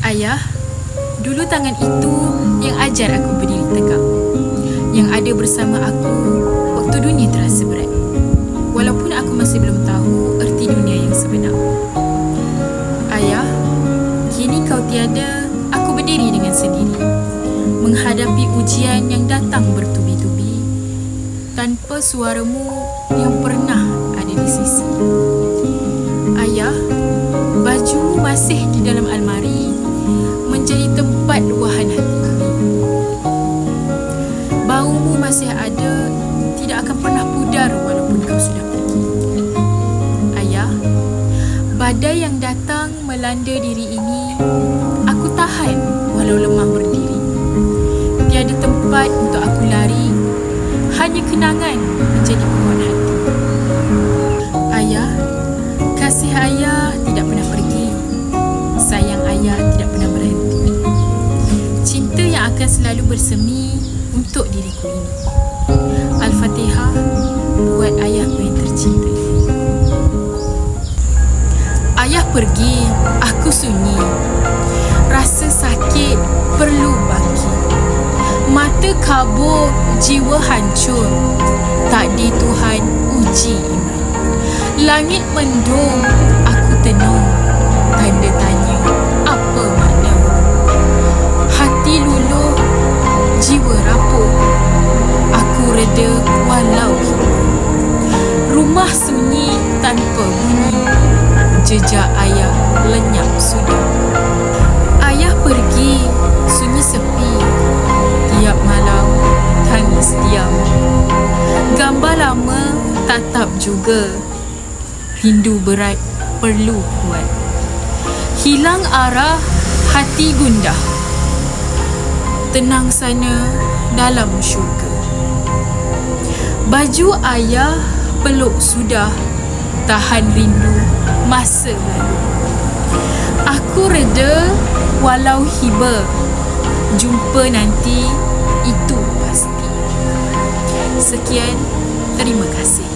Ayah, dulu tangan itu yang ajar aku berdiri tegak, yang ada bersama aku waktu dunia terasa berat, walaupun aku masih belum tahu erti dunia yang sebenar. Ayah, kini kau tiada, aku berdiri dengan sendiri, menghadapi ujian yang datang bertubi-tubi, tanpa suaramu yang pernah ada di sisi. Ayah, bajumu masih di dalam almari, menjadi tempat luahan hati ini. Baumu masih ada, tidak akan pernah pudar walaupun kau sudah pergi. Ayah, badai yang datang melanda diri ini, aku tahan walau lemah berdiri. Tiada tempat untuk aku lari, hanya kenangan menjadi pohon hati. Ayah, kasih ayah tidak pernah pergi, sayang ayah tidak pernah berhenti. Cinta yang akan selalu bersemi untuk diriku ini. Al-Fatihah buat ayahku yang tercinta. Ayah pergi, aku sunyi. Rasa sakit perlu bangkit. Mata kabur, jiwa hancur. Takdir Tuhan uji iman. Langit mendung, aku tenung. Tanda tanya, apa makna? Hati luluh, jiwa rapuh. Aku reda walau hidup. Rumah sunyi tanpa bunyi. Jejak ayah lenyap sudah. Ayah pergi, sunyi sepi. Tiap malam, tangis diam. Gambar lama tatap juga. Rindu berat perlu kuat. Hilang arah, hati gundah. Tenang sana dalam syurga. Baju ayah peluk sudah. Tahan rindu masa lalu. Aku reda walau hiba. Jumpa nanti, itu pasti. Sekian, terima kasih.